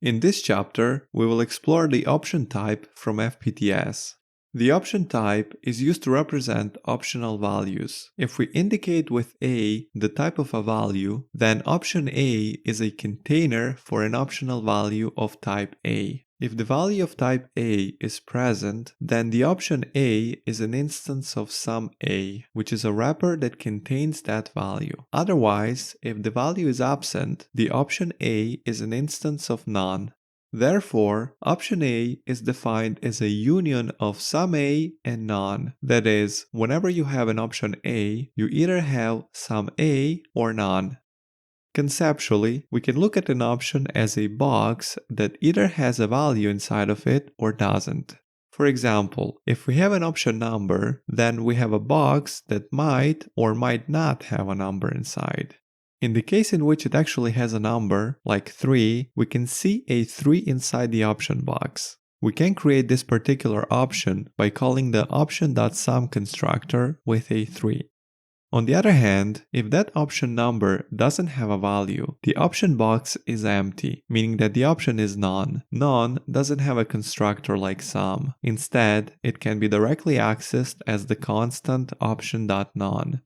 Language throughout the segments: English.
In this chapter, we will explore the option type from FPTS. The option type is used to represent optional values. If we indicate with A the type of a value, then option A is a container for an optional value of type A. If the value of type A is present, then the option A is an instance of sum A, which is a wrapper that contains that value. Otherwise, if the value is absent, the option A is an instance of none. Therefore, option A is defined as a union of sum A and none. That is, whenever you have an option A, you either have sum A or none. Conceptually, we can look at an option as a box that either has a value inside of it or doesn't. For example, if we have an option number, then we have a box that might or might not have a number inside. In the case in which it actually has a number, like 3, we can see a 3 inside the option box. We can create this particular option by calling the option.sum constructor with a 3. On the other hand, if that option number doesn't have a value, the option box is empty, meaning that the option is none. None doesn't have a constructor like sum. Instead, it can be directly accessed as the constant option.none.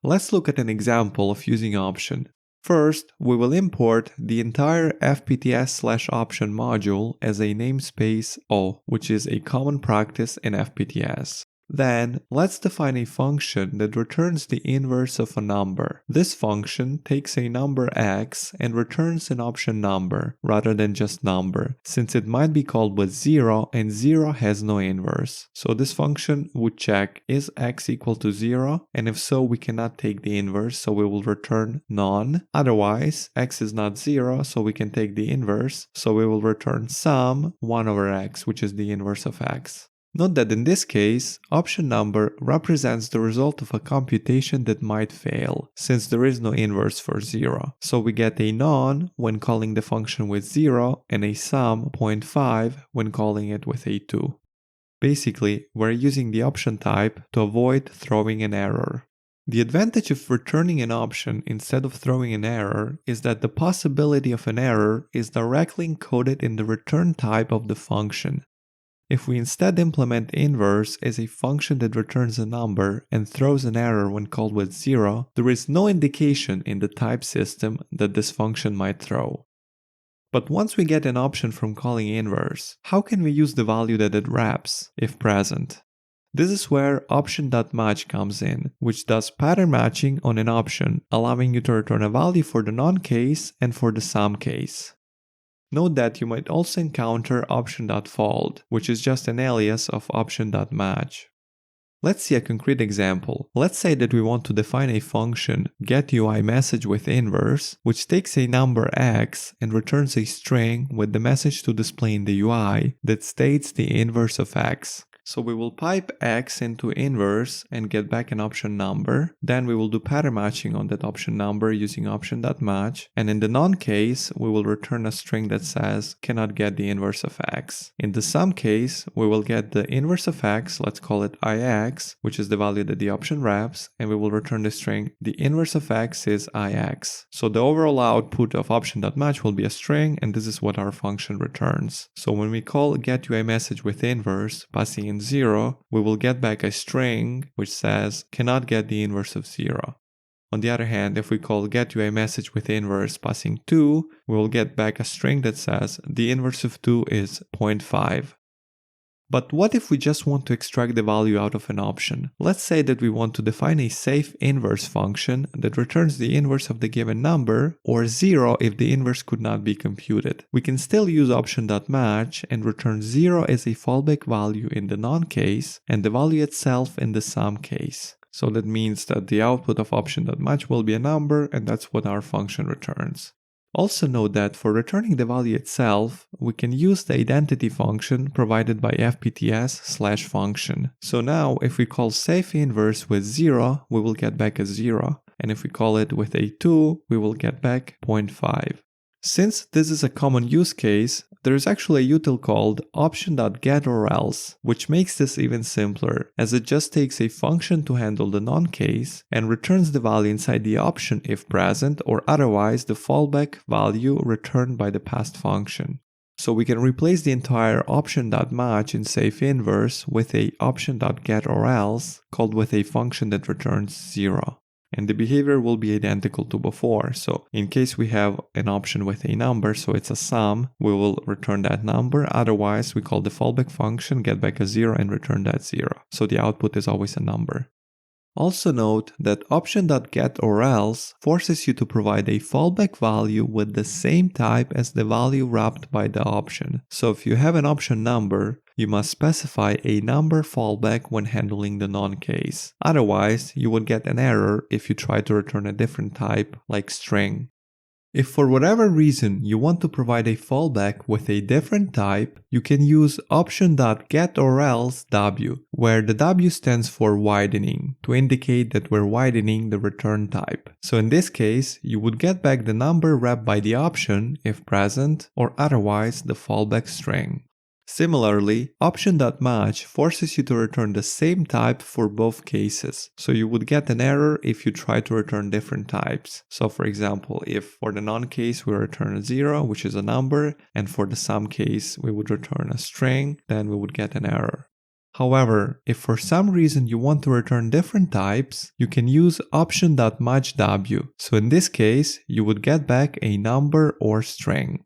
Let's look at an example of using option. First, we will import the entire FPTS/option module as a namespace O, which is a common practice in FPTS. Then, let's define a function that returns the inverse of a number. This function takes a number x and returns an option number, rather than just number, since it might be called with 0 and 0 has no inverse. So this function would check, is x equal to 0? And if so, we cannot take the inverse, so we will return none. Otherwise, x is not 0, so we can take the inverse, so we will return sum 1 over x, which is the inverse of x. Note that in this case, option number represents the result of a computation that might fail, since there is no inverse for 0. So we get a none when calling the function with 0 and a sum 0.5 when calling it with a 2. Basically, we're using the option type to avoid throwing an error. The advantage of returning an option instead of throwing an error is that the possibility of an error is directly encoded in the return type of the function. If we instead implement inverse as a function that returns a number and throws an error when called with 0, there is no indication in the type system that this function might throw. But once we get an option from calling inverse, how can we use the value that it wraps, if present? This is where option.match comes in, which does pattern matching on an option, allowing you to return a value for the none case and for the sum case. Note that you might also encounter option.fold, which is just an alias of option.match. Let's see a concrete example. Let's say that we want to define a function getUIMessage with inverse, which takes a number x and returns a string with the message to display in the UI that states the inverse of x. So we will pipe x into inverse and get back an option number. Then we will do pattern matching on that option number using option.match. And in the none case, we will return a string that says cannot get the inverse of x. In the sum case, we will get the inverse of x, let's call it ix, which is the value that the option wraps, and we will return the string the inverse of x is ix. So the overall output of option.match will be a string, and this is what our function returns. So when we call getUIMessage with inverse, passing in 0, we will get back a string which says cannot get the inverse of 0. On the other hand, if we call getUIMessage with inverse passing 2, we will get back a string that says the inverse of 2 is 0.5. But what if we just want to extract the value out of an option? Let's say that we want to define a safe inverse function that returns the inverse of the given number, or 0 if the inverse could not be computed. We can still use option.match and return 0 as a fallback value in the none case and the value itself in the sum case. So that means that the output of option.match will be a number, and that's what our function returns. Also note that for returning the value itself, we can use the identity function provided by FPTS/function. So now if we call safe inverse with 0, we will get back a 0, and if we call it with a 2, we will get back 0.5. Since this is a common use case, there is actually a util called option.getOrElse, which makes this even simpler, as it just takes a function to handle the none case and returns the value inside the option if present, or otherwise the fallback value returned by the passed function. So we can replace the entire option.match in safe inverse with a option.getOrElse called with a function that returns 0. And the behavior will be identical to before. So in case we have an option with a number, so it's a sum, we will return that number. Otherwise, we call the fallback function, get back a 0 and return that 0. So the output is always a number. Also note that option.getOrElse forces you to provide a fallback value with the same type as the value wrapped by the option. So if you have an option number, you must specify a number fallback when handling the non-case. Otherwise, you would get an error if you try to return a different type, like string. If for whatever reason you want to provide a fallback with a different type, you can use option.getOrElse where the W stands for widening to indicate that we're widening the return type. So in this case, you would get back the number wrapped by the option if present, or otherwise the fallback string. Similarly, option.match forces you to return the same type for both cases, so you would get an error if you try to return different types. So for example, if for the non-case we return a 0, which is a number, and for the sum case we would return a string, then we would get an error. However, if for some reason you want to return different types, you can use option.matchW. So in this case, you would get back a number or string.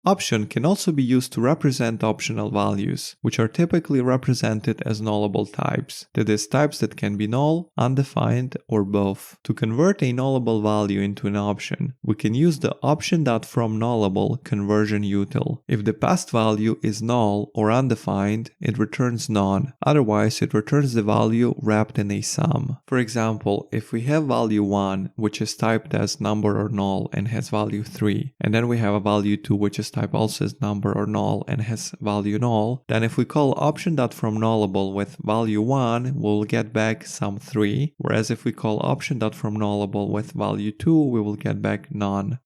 Option can also be used to represent optional values, which are typically represented as nullable types, that is, types that can be null, undefined, or both. To convert a nullable value into an option, we can use the option.fromNullable conversion util. If the passed value is null or undefined, it returns none, otherwise it returns the value wrapped in a sum. For example, if we have value 1, which is typed as number or null and has value 3, and then we have a value 2 which is type also as number or null and has value null, then if we call option.fromNullable with value 1, we'll get back sum 3, whereas if we call option.fromNullable with value 2, we will get back none.